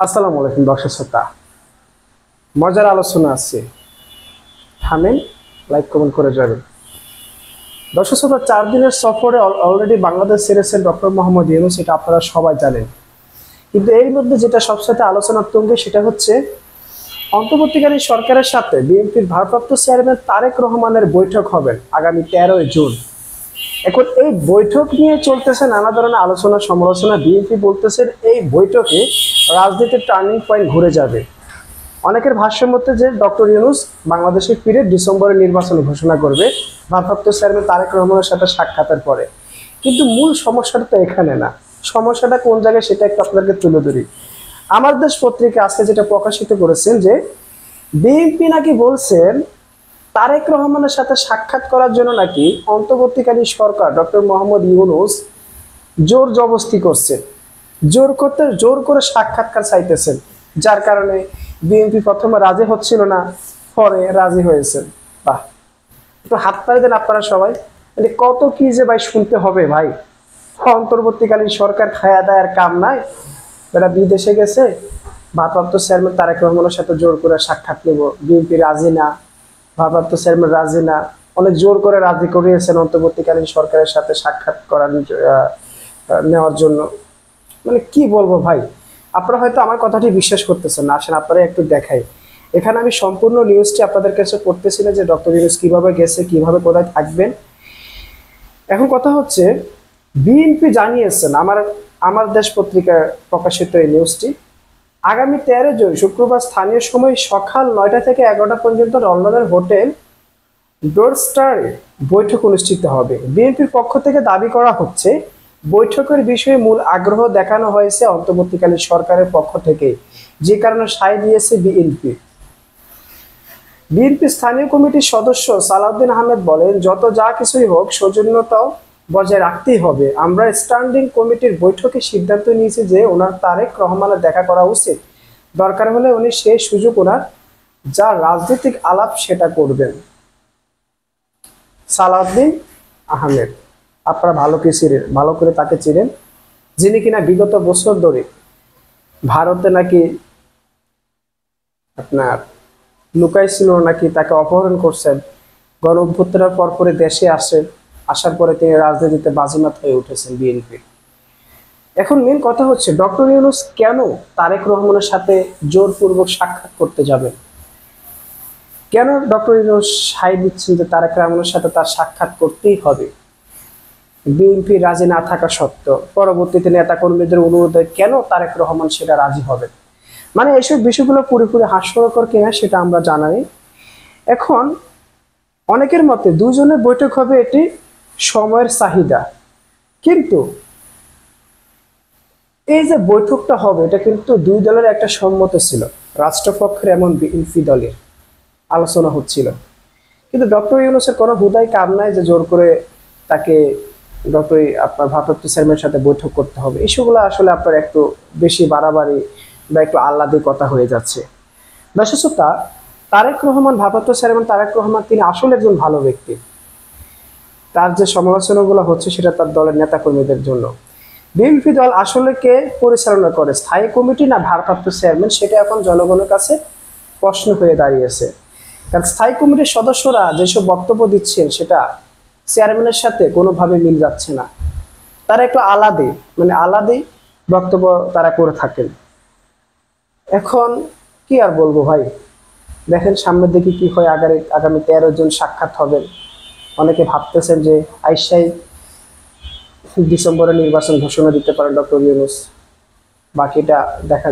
আসসালামু আলাইকুম দর্শক শ্রোতা, মজার আলোচনা আছে, থামেন, লাইক কমেন্ট করে যাবেন। দর্শক শ্রোতা, 4 দিনের সফরে অলরেডি বাংলাদেশ ছেড়েছেন ডক্টর মোহাম্মদ ইউনূস, এটা আপনারা সবাই জানেন। কিন্তু এর মধ্যে যেটা সবচেয়ে আলোচনার তুঙ্গে সেটা হচ্ছে অন্তর্বর্তীকালীন সরকারের সাথে বিএনপির ভারপ্রাপ্ত চেয়ারম্যান তারেক রহমানের বৈঠক হবে আগামী 13ই জুন। এখন এই বৈঠক নিয়ে চলতেছে নানা ধরনের আলোচনা সমালোচনা। বিএনপি বলতেছে এই বৈঠকে রাজনীতির টার্নিং পয়েন্ট ঘুরে যাবে। অনেকের ভাষ্য মতে যে ডক্টর ইউনূস বাংলাদেশে ফিরে ডিসেম্বরে নির্বাচন ঘোষণা করবে ভারপ্রাপ্ত চেয়ারম্যান তারেক রহমানের সাথে সাক্ষাতের পরে। কিন্তু মূল সমস্যাটা তো এখানে না। সমস্যাটা কোন জায়গায় সেটা একটু আপনাদেরকে তুলে ধরি। আমার দেশ পত্রিকা আজকে যেটা প্রকাশিত করেছেন যে বিএনপি নাকি বলছেন তারেক রহমানের সাথে সাক্ষাৎ করার জন্য নাকি অন্তর্বর্তীকালীন সরকার ডক্টর মোহাম্মদ ইউনূস জোর জবরদস্তি করছে, জোর করে সাক্ষাৎকার চাইতেছেন, যার কারণে বিএনপি প্রথমে রাজি হচ্ছিল না, পরে রাজি হয়েছেন। বাহ, একটু হাত তালি দেন আপনারা সবাই। মানে কত কি যে ভাই শুনতে হবে ভাই। অন্তর্বর্তীকালীন সরকার খায়া দায়ের কাম নাই, এরা বিদেশে গেছে, ভারপ্রাপ্ত চেয়ারম্যান তারেক রহমানের সাথে জোর করে সাক্ষাৎ নেব, বিএনপি রাজি না, ভারপ্রাপ্ত চেয়ারম্যান রাজি না, অনেক জোর করে রাজি করিয়েছেন অন্তর্বর্তীকালীন সরকারের সাথে সাক্ষাৎ নেওয়ার জন্য। মানে কি বলবো ভাই, আপনারা হয়তো আমার কথাটি বিশ্বাস করতেছেন না। আসেন আপনারা একটু দেখাই। এখানে আমি সম্পূর্ণ নিউজটি আপনাদের কাছে পড়তেছি না যে ডক্টর ইউনূস কিভাবে গেছে, কিভাবে কোথায় থাকবেন। এখন কথা হচ্ছে বিএনপি জানিয়েছেন, আমার দেশ পত্রিকায় প্রকাশিত এই নিউজটি, আগামী 13 জুন শুক্রবার স্থানীয় সময় সকাল 9টা থেকে 11টা পর্যন্ত লন্ডনের হোটেল ডোরস্টারে বৈঠক অনুষ্ঠিত হবে। বিএনপির পক্ষ থেকে দাবি করা হচ্ছে বৈঠকের বিষয়ে মূল আগ্রহ দেখানো হয়েছে অন্তর্বর্তীকালীন সরকারের পক্ষ থেকে, যে কারণে সায় দিয়েছে বিএনপি স্থানীয় কমিটির সদস্য সালাউদ্দিন আহমেদ বলেন, যত যা কিছুই হোক সৌজন্যতাও বজায় রাখতেই হবে। আমরা স্ট্যান্ডিং কমিটির বৈঠকে সিদ্ধান্ত নিয়েছি যে ওনার তারেক রহমানের দেখা করা উচিত, দরকার হলে উনি সেই সুযোগ ওনার যা রাজনৈতিক আলাপ সেটা করবেন। সালাউদ্দিন আহমেদ, আপনারা ভালো করে তাকে চিনেন, যিনি কিনা বিগত বছর ধরে ভারতে নাকি আপনার লুকাইছিল, নাকি তাকে অপহরণ করছেন। গণ অভ্যুত্থানের পরে দেশে আসার পরে তিনি রাজনীতিতে বাজিমাত হয়ে উঠেছেন বিএনপি। এখন মেন কথা হচ্ছে ডক্টর ইউনূস কেন তারেক রহমানের সাথে জোরপূর্বক সাক্ষাৎ করতে যাবেন? কেন ডক্টর ইউনূস সায় দিচ্ছেন যে তারেক রহমানের সাথে তার সাক্ষাৎ করতেই হবে, বিএনপি রাজি না থাকা সত্ত্বেও? পরবর্তীতে নেতা কর্মীদের অনুরোধে কেন তারেক রহমান সেটা রাজি হবেন? মানে এইসব বিষয়গুলো পুরোপুরি হাস্যকর কিনা সেটা আমরা জানাই। এখন অনেকের মতে দুজনের বৈঠক হবে এটি সময়ের চাহিদা, কিন্তু এই যে বৈঠকটা হবে এটা কিন্তু দুই দলের একটা সম্মত ছিল, রাষ্ট্রপক্ষের এমন বিএনপি দলের আলোচনা হচ্ছিল। কিন্তু ডক্টর ইউনূসের কোনো হুদাই কাম নাই যে জোর করে তাকে আপনার ভারপ্রাপ্ত চেয়ারম্যানের সাথে বৈঠক করতে হবে। ইস্যুগুলো আসলে আপনার একটু বেশি বাড়াবাড়ি বা একটু আহ্লাদি কথা হয়ে যাচ্ছে। দর্শক শ্রোতা, ভারপ্রাপ্ত চেয়ারম্যান তারেক রহমান তিনি আসলে একজন ভালো ব্যক্তি। তার যে সমালোচনাগুলো হচ্ছে সেটা তার দলের নেতাকর্মীদের জন্য। বিএনপি দল আসলে কে পরিচালনা করে, স্থায়ী কমিটি না ভারপ্রাপ্ত চেয়ারম্যান, সেটা এখন জনগণের কাছে প্রশ্ন হয়ে দাঁড়িয়েছে। কারণ স্থায়ী কমিটির সদস্যরা যেসব বক্তব্য দিচ্ছেন সেটা চেয়ারম্যানের সাথে কোনোভাবে মিল যাচ্ছে না। তারা একটু আলাদা বক্তব্য তারা করে থাকেন। এখন কি আর বলবো ভাই, দেখেন সামনের দিকে কি হয়। আগামী 13 জন সাক্ষাৎ হবেন। অনেকে ভাবতেছেন যে আইসাই ডিসেম্বরে নির্বাচন ঘোষণা দিতে পারেন ডক্টর ইউনূস, বাকিটা দেখা